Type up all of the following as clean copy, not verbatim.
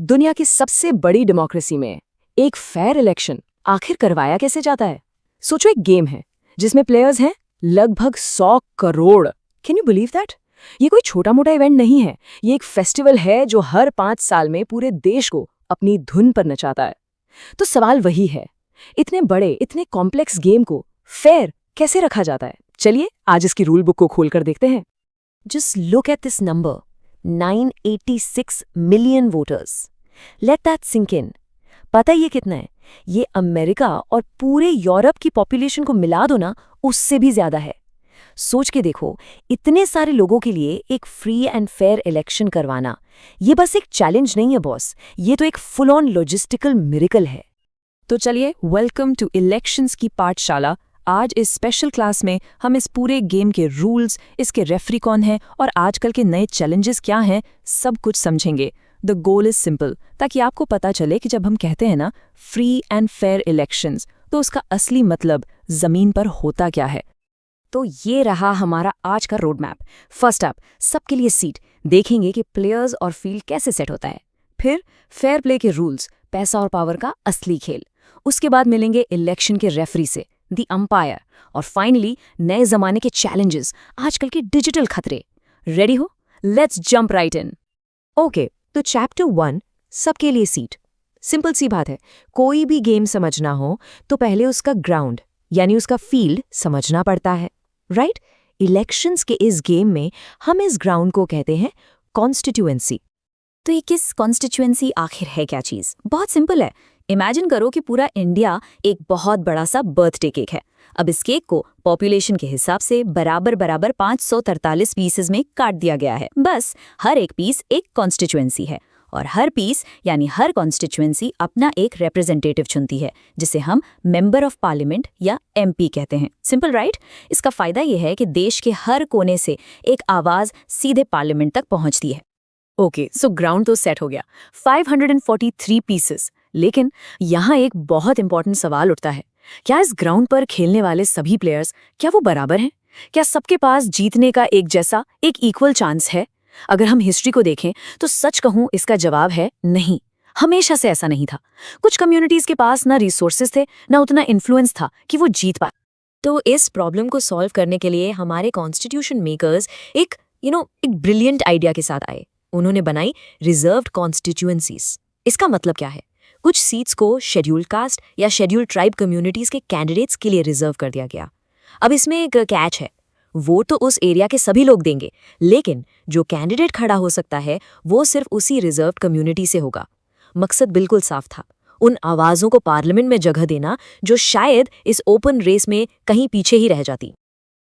दुनिया की सबसे बड़ी डेमोक्रेसी में एक फेयर इलेक्शन आखिर करवाया कैसे जाता है? सोचो, एक गेम है जिसमें प्लेयर्स हैं लगभग 100 crore. Can you believe that? ये कोई छोटा मोटा इवेंट नहीं है, ये एक फेस्टिवल है जो हर 5 साल में पूरे देश को अपनी धुन पर नचाता है। तो सवाल वही है, इतने बड़े इतने कॉम्प्लेक्स गेम को फेयर कैसे रखा जाता है? चलिए आज इसकी रूल बुक को खोलकर देखते हैं। Just look at this number, 986 million voters. Let that sink in. पता ये कितना है? ये अमेरिका और पूरे यूरोप की पॉपुलेशन को मिला दो ना, उससे भी ज्यादा है। सोच के देखो, इतने सारे लोगों के लिए एक फ्री एंड फेयर इलेक्शन करवाना, ये बस एक चैलेंज नहीं है बॉस, ये तो एक फुल ऑन लॉजिस्टिकल मिरेकल है। तो चलिए, वेलकम टू इलेक्शंस की पाठशाला। आज इस स्पेशल क्लास में हम इस पूरे गेम के रूल्स, इसके रेफरी कौन है और आजकल के नए चैलेंजेस क्या हैं, सब कुछ समझेंगे। द गोल इज सिंपल, ताकि आपको पता चले कि जब हम कहते हैं ना फ्री एंड फेयर इलेक्शंस, तो उसका असली मतलब जमीन पर होता क्या है। तो ये रहा हमारा आज का रोड मैप। फर्स्ट अप, सबके लिए सीट। देखेंगे कि प्लेयर्स और फील्ड कैसे सेट होता है। फिर फेयर प्ले के रूल्स, पैसा और पावर का असली खेल। उसके बाद मिलेंगे इलेक्शन के रेफरी से, द अंपायर। और फाइनली नए जमाने के चैलेंजेस, आजकल के डिजिटल खतरे। रेडी हो? Let's jump right in. Okay, तो चैप्टर 1, सबके लिए सीट। सिंपल सी बात है, कोई भी गेम समझना हो तो पहले उसका ग्राउंड यानी उसका फील्ड समझना पड़ता है, राइट? इलेक्शंस के इस गेम में हम इस ग्राउंड को कहते हैं कॉन्स्टिट्यूएंसी। तो ये किस कॉन्स्टिट्यूएंसी आखिर है क्या चीज? बहुत सिंपल है। इमेजिन करो कि पूरा इंडिया एक बहुत बड़ा सा बर्थडे केक है। अब इस केक को पॉपुलेशन के हिसाब से बराबर बराबर 543 पीसेस में काट दिया गया है। बस हर एक पीस एक कॉन्स्टिट्यूएंसी है और हर पीस यानी हर कॉन्स्टिट्यूएंसी अपना एक रिप्रेजेंटेटिव चुनती है, जिसे हम मेंबर ऑफ पार्लियामेंट या एमपी कहते हैं। Simple right? इसका फायदा यह है कि देश के हर कोने से एक आवाज सीधे पार्लियामेंट तक पहुंचती है। ओके, सो ग्राउंड तो सेट हो गया, 543 पीसेस। लेकिन यहाँ एक बहुत इंपॉर्टेंट सवाल उठता है, क्या इस ग्राउंड पर खेलने वाले सभी प्लेयर्स, क्या वो बराबर हैं? क्या सबके पास जीतने का एक जैसा, एक इक्वल चांस है? अगर हम हिस्ट्री को देखें तो सच कहूं, इसका जवाब है नहीं। हमेशा से ऐसा नहीं था। कुछ कम्युनिटीज के पास ना रिसोर्सेज थे, ना उतना इन्फ्लुएंस था कि वो जीत पाए। तो इस प्रॉब्लम को सॉल्व करने के लिए हमारे कॉन्स्टिट्यूशन मेकर्स एक ब्रिलियंट आइडिया के साथ आए। उन्होंने बनाई रिजर्व्ड कॉन्स्टिट्यूएंसीज। इसका मतलब क्या है? कुछ सीट्स को शेड्यूल्ड कास्ट या शेड्यूल्ड ट्राइब कम्युनिटीज के कैंडिडेट्स के लिए रिजर्व कर दिया गया। अब इसमें एक कैच है, वोट तो उस एरिया के सभी लोग देंगे, लेकिन जो कैंडिडेट खड़ा हो सकता है वो सिर्फ उसी रिजर्व्ड कम्युनिटी से होगा। मकसद बिल्कुल साफ था, उन आवाजों को पार्लियामेंट में जगह देना जो शायद इस ओपन रेस में कहीं पीछे ही रह जाती।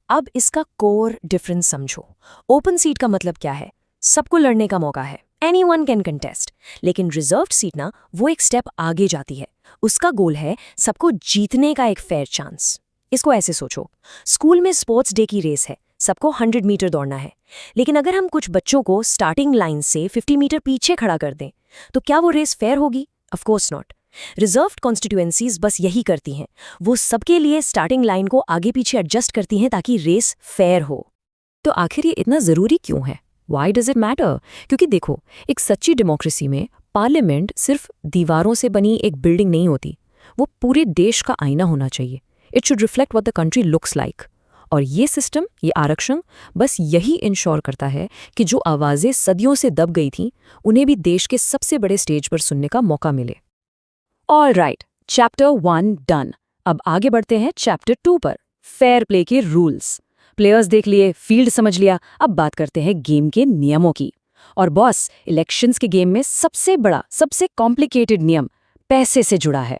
अब इसका कोर डिफरेंस समझो। ओपन सीट का मतलब क्या है? सबको लड़ने का मौका है, एनीवन कैन कंटेस्ट। लेकिन रिजर्व्ड सीट ना, वो एक स्टेप आगे जाती है। उसका गोल है सबको जीतने का एक फेयर चांस। इसको ऐसे सोचो, स्कूल में स्पोर्ट्स डे की रेस है, सबको 100 मीटर दौड़ना है। लेकिन अगर हम कुछ बच्चों को स्टार्टिंग लाइन से 50 मीटर पीछे खड़ा कर दें, तो क्या वो रेस फेयर होगी? Of course not. Reserved constituencies बस यही करती हैं, वो सबके लिए स्टार्टिंग लाइन को आगे पीछे एडजस्ट करती हैं ताकि रेस फेयर हो। तो आखिर ये इतना जरूरी क्यों है? Why does it matter? क्योंकि देखो, एक सच्ची डेमोक्रेसी में पार्लियामेंट सिर्फ दीवारों से बनी एक बिल्डिंग नहीं होती, वो पूरे देश का आईना होना चाहिए। It should reflect what the country looks like. और ये सिस्टम, ये आरक्षण बस यही इंश्योर करता है कि जो आवाज़ें सदियों से दब गई थीं, उन्हें भी देश के सबसे बड़े स्टेज पर सुनने का मौका मिले। All right, chapter 1 done. अब आगे बढ़ते हैं चैप्टर 2 पर, फेयर प्ले के रूल्स। प्लेयर्स देख लिए, फील्ड समझ लिया, अब बात करते हैं गेम के नियमों की। और बॉस, इलेक्शंस के गेम में सबसे बड़ा, सबसे कॉम्प्लिकेटेड नियम पैसे से जुड़ा है।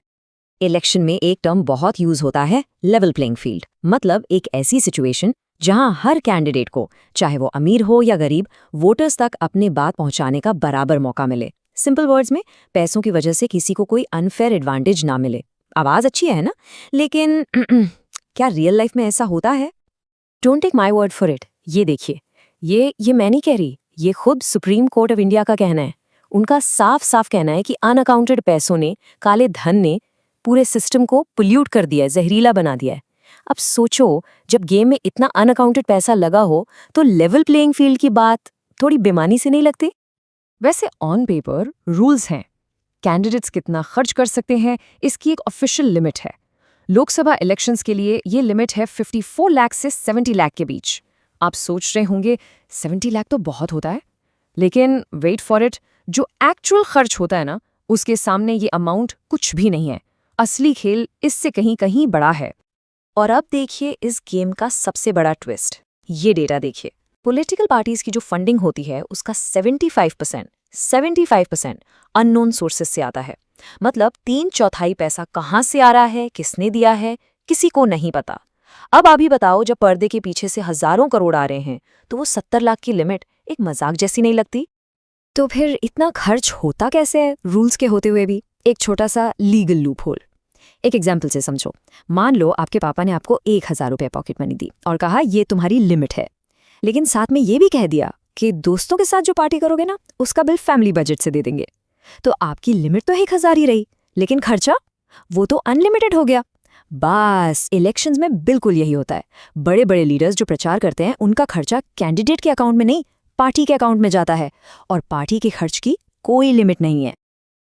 इलेक्शन में एक टर्म बहुत यूज होता है, लेवल प्लेइंग फील्ड। मतलब एक ऐसी सिचुएशन जहां हर कैंडिडेट को, चाहे वो अमीर हो या गरीब, वोटर्स तक अपनी बात पहुंचाने का बराबर मौका मिले। सिंपल वर्ड्स में, पैसों की वजह से किसी को कोई अनफेयर एडवांटेज ना मिले। आवाज अच्छी है ना, लेकिन क्या रियल लाइफ में ऐसा होता है? Don't take my word for it. ये देखिए, ये मैं नहीं कह रही, ये खुद सुप्रीम कोर्ट ऑफ इंडिया का कहना है। उनका साफ साफ कहना है कि अनअकाउंटेड पैसों ने, काले धन ने पूरे सिस्टम को पोल्यूट कर दिया है, जहरीला बना दिया है। अब सोचो, जब गेम में इतना अनअकाउंटेड पैसा लगा हो तो लेवल प्लेइंग फील्ड की बात थोड़ी बेमानी से नहीं लगती? वैसे ऑन पेपर रूल्स हैं। कैंडिडेट्स कितना खर्च कर सकते हैं इसकी एक ऑफिशियल लिमिट है। लोकसभा इलेक्शंस के लिए ये लिमिट है 54 लाख से 70 लाख के बीच। आप सोच रहे होंगे 70 लाख तो बहुत होता है, लेकिन वेट फॉर इट, जो एक्चुअल खर्च होता है ना, उसके सामने ये अमाउंट कुछ भी नहीं है। असली खेल इससे कहीं कहीं बड़ा है। और अब देखिए इस गेम का सबसे बड़ा ट्विस्ट। ये डेटा देखिए, पॉलिटिकल पार्टीज की जो फंडिंग होती है उसका 75% अननोन सोर्सेस से आता है। मतलब 3/4 पैसा कहाँ से आ रहा है, किसने दिया है, किसी को नहीं पता। अब आप ही बताओ, जब पर्दे के पीछे से हजारों करोड़ आ रहे हैं तो वो 70 लाख की लिमिट एक मजाक जैसी नहीं लगती? तो फिर इतना खर्च होता कैसे है रूल्स के होते हुए भी? एक छोटा सा लीगल लूप होल। एक एग्जाम्पल से समझो। मान लो आपके पापा ने आपको 1000 रुपये पॉकेट मनी दी और कहा ये तुम्हारी लिमिट है, लेकिन साथ में ये भी कह दिया कि दोस्तों के साथ जो पार्टी करोगे ना उसका बिल फैमिली बजट से दे देंगे। तो आपकी लिमिट तो 1000 ही रही, लेकिन खर्चा वो तो अनलिमिटेड हो गया। बस इलेक्शंस में बिल्कुल यही होता है। बड़े बड़े लीडर्स जो प्रचार करते हैं उनका खर्चा कैंडिडेट के अकाउंट में नहीं, पार्टी के अकाउंट में जाता है, और पार्टी के खर्च की कोई लिमिट नहीं है।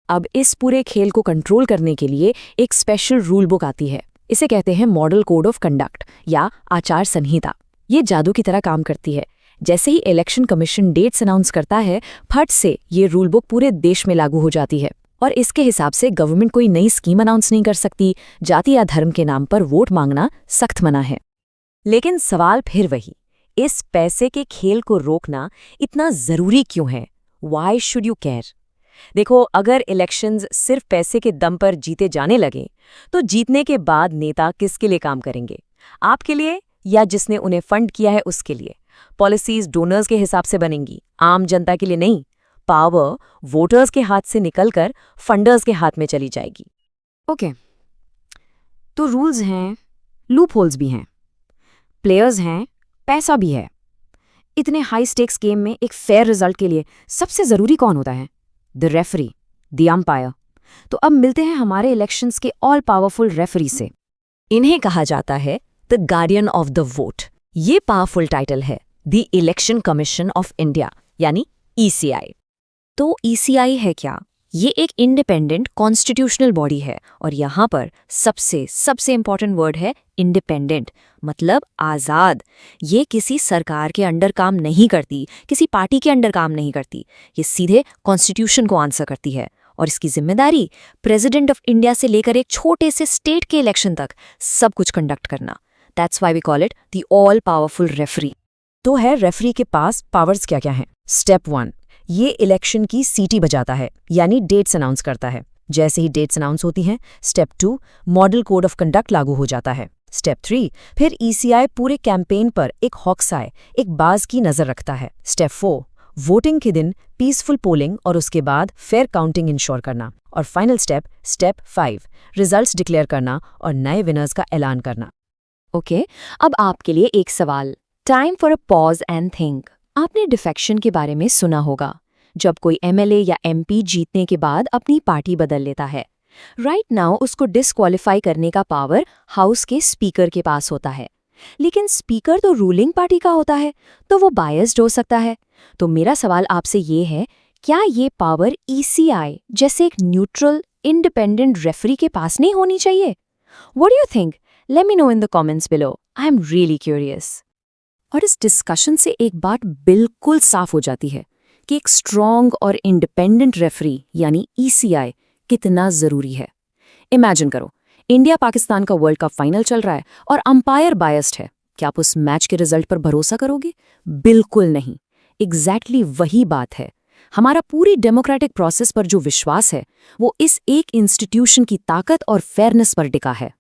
अब इस पूरे खेल को कंट्रोल करने के लिए एक स्पेशल रूल बुक आती है। इसे कहते हैं मॉडल कोड ऑफ कंडक्ट या आचार संहिता। ये जादू की तरह काम करती है। जैसे ही इलेक्शन कमीशन डेट्स अनाउंस करता है, फट से ये रूल बुक पूरे देश में लागू हो जाती है। और इसके हिसाब से गवर्नमेंट कोई नई स्कीम अनाउंस नहीं कर सकती। जाति या धर्म के नाम पर वोट मांगना सख्त मना है। लेकिन सवाल फिर वही, इस पैसे के खेल को रोकना इतना जरूरी क्यों है? Why should you care? देखो, अगर इलेक्शंस सिर्फ पैसे के दम पर जीते जाने लगे तो जीतने के बाद नेता किसके लिए काम करेंगे? आपके लिए या जिसने उन्हें फंड किया है उसके लिए? पॉलिसीज डोनर्स के हिसाब से बनेंगी, आम जनता के लिए नहीं। पावर वोटर्स के हाथ से निकलकर फंडर्स के हाथ में चली जाएगी। ओके, तो रूल्स हैं, लूप होल्स भी हैं, प्लेयर्स हैं, पैसा भी है। इतने हाई स्टेक्स गेम में एक फेयर रिजल्ट के लिए सबसे जरूरी कौन होता है? The referee, the umpire. तो अब मिलते हैं हमारे इलेक्शंस के ऑल पावरफुल रेफरी से। इन्हें कहा जाता है the guardian of the vote. ये पावरफुल टाइटल है the election commission of India यानी ECI। तो ECI है क्या? ये एक इंडिपेंडेंट कॉन्स्टिट्यूशनल बॉडी है, और यहाँ पर सबसे इंपॉर्टेंट वर्ड है इंडिपेंडेंट, मतलब आज़ाद। ये किसी सरकार के अंडर काम नहीं करती, किसी पार्टी के अंडर काम नहीं करती। ये सीधे कॉन्स्टिट्यूशन को आंसर करती है, और इसकी जिम्मेदारी प्रेसिडेंट ऑफ इंडिया से लेकर एक छोटे से स्टेट के इलेक्शन तक सब कुछ कंडक्ट करना। That's why we call it the all powerful referee. तो है रेफरी के पास पावर्स क्या क्या हैं? स्टेप 1, ये इलेक्शन की सीटी बजाता है, यानी डेट्स अनाउंस करता है। जैसे ही डेट्स अनाउंस होती हैं, step 2 model code of conduct लागू हो जाता है। स्टेप 3 फिर ECI पूरे कैंपेन पर एक हॉक्स आए, एक बाज की नजर रखता है। स्टेप 4 वोटिंग के दिन पीसफुल पोलिंग और उसके बाद फेयर काउंटिंग इंश्योर करना। और फाइनल स्टेप 5 रिजल्ट्स डिक्लेयर करना और नए विनर्स का ऐलान करना। ओके, अब आपके लिए एक सवाल। Time for a pause and think. आपने डिफेक्शन के बारे में सुना होगा, जब कोई MLA या MP जीतने के बाद अपनी पार्टी बदल लेता है। राइट नाउ उसको डिस्क्वालीफाई करने का पावर हाउस के स्पीकर के पास होता है। लेकिन स्पीकर तो रूलिंग पार्टी का होता है, तो वो बायस्ड हो सकता है। तो मेरा सवाल आपसे ये है, क्या ये पावर ECI जैसे एक न्यूट्रल इंडिपेंडेंट रेफरी के पास नहीं होनी चाहिए? What do you think? Let me know in the comments below. I am really curious. और इस डिस्कशन से एक बात बिल्कुल साफ हो जाती है कि एक स्ट्रॉन्ग और इंडिपेंडेंट रेफरी यानी ECI कितना जरूरी है। इमेजिन करो, इंडिया पाकिस्तान का वर्ल्ड कप फाइनल चल रहा है और अंपायर बायस्ड है। क्या आप उस मैच के रिजल्ट पर भरोसा करोगे? बिल्कुल नहीं। एग्जैक्टली वही बात है। हमारा पूरी डेमोक्रेटिक प्रोसेस पर जो विश्वास है वो इस एक इंस्टीट्यूशन की ताकत और फेयरनेस पर टिका है।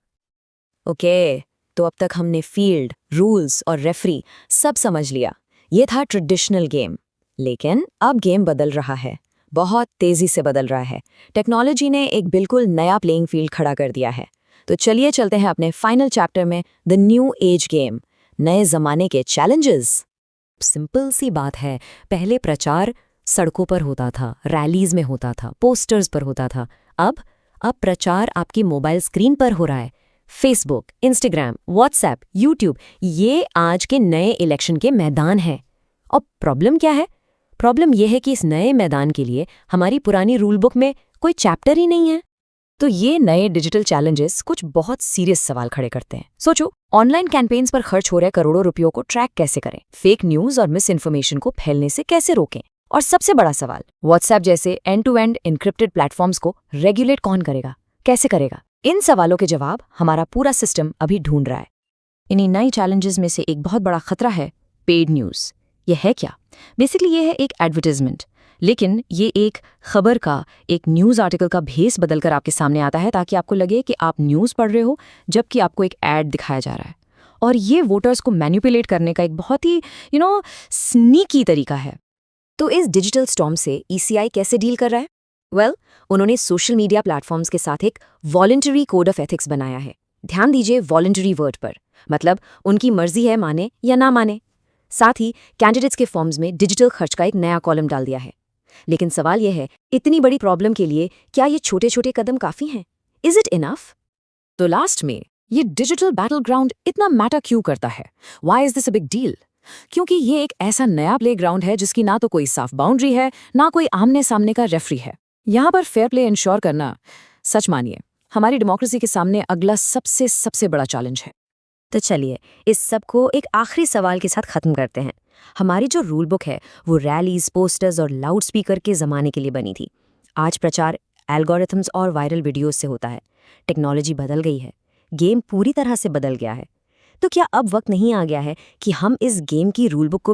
ओके, तो अब तक हमने फील्ड, रूल्स और रेफरी सब समझ लिया। ये था ट्रेडिशनल गेम। लेकिन अब गेम बदल रहा है, बहुत तेजी से बदल रहा है। टेक्नोलॉजी ने एक बिल्कुल नया प्लेइंग फील्ड खड़ा कर दिया है। तो चलिए चलते हैं अपने फाइनल चैप्टर में, द न्यू एज गेम, नए जमाने के चैलेंजेस। सिंपल सी बात है, पहले प्रचार सड़कों पर होता था, रैलीज में होता था, पोस्टर्स पर होता था। अब प्रचार आपकी मोबाइल स्क्रीन पर हो रहा है। फेसबुक, इंस्टाग्राम, व्हाट्सएप, यूट्यूब, ये आज के नए इलेक्शन के मैदान हैं। और प्रॉब्लम क्या है? प्रॉब्लम यह है कि इस नए मैदान के लिए हमारी पुरानी रूल बुक में कोई चैप्टर ही नहीं है। तो ये नए डिजिटल चैलेंजेस कुछ बहुत सीरियस सवाल खड़े करते हैं। सोचो, ऑनलाइन कैंपेन्स पर खर्च हो रहे करोड़ों रुपयों को ट्रैक कैसे करें, फेक न्यूज और मिस इन्फॉर्मेशन को फैलने से कैसे रोकें, और सबसे बड़ा सवाल, व्हाट्सएप जैसे end to end encrypted platforms को रेगुलेट कौन करेगा, कैसे करेगा? इन सवालों के जवाब हमारा पूरा सिस्टम अभी ढूंढ रहा है। इन्हीं नई चैलेंजेस में से एक बहुत बड़ा खतरा है पेड न्यूज़। यह है क्या? बेसिकली ये है एक एडवर्टाइजमेंट, लेकिन ये एक खबर का, एक न्यूज़ आर्टिकल का भेस बदलकर आपके सामने आता है ताकि आपको लगे कि आप न्यूज़ पढ़ रहे हो जबकि आपको एक ऐड दिखाया जा रहा है। और ये वोटर्स को मैनिपुलेट करने का एक बहुत ही स्नीकी तरीका है। तो इस डिजिटल स्टॉर्म से ECI कैसे डील कर रहा है? वेल, उन्होंने सोशल मीडिया प्लेटफॉर्म्स के साथ एक वॉलंटरी कोड ऑफ एथिक्स बनाया है। ध्यान दीजिए वॉलंटरी वर्ड पर, मतलब उनकी मर्जी है माने या ना माने। साथ ही कैंडिडेट्स के फॉर्म्स में डिजिटल खर्च का एक नया कॉलम डाल दिया है। लेकिन सवाल यह है, इतनी बड़ी प्रॉब्लम के लिए क्या ये छोटे छोटे कदम काफ़ी हैं? Is it enough? तो लास्ट में ये डिजिटल बैटल ग्राउंड इतना मैटर क्यों करता है? Why is this a big deal? क्योंकि ये एक ऐसा नया प्ले ग्राउंड है जिसकी ना तो कोई साफ बाउंड्री है, ना कोई आमने सामने का रेफरी है। यहाँ पर फेयर प्ले इंश्योर करना, सच मानिए, हमारी डेमोक्रेसी के सामने अगला सबसे बड़ा चैलेंज है। तो चलिए इस सब को एक आखिरी सवाल के साथ खत्म करते हैं। हमारी जो रूल बुक है वो रैलीज, पोस्टर्स और लाउड स्पीकर के ज़माने के लिए बनी थी। आज प्रचार एल्गोरिथम्स और वायरल वीडियोस से होता है। टेक्नोलॉजी बदल गई है, गेम पूरी तरह से बदल गया है। तो क्या अब वक्त नहीं आ गया है कि हम इस गेम की रूल बुक को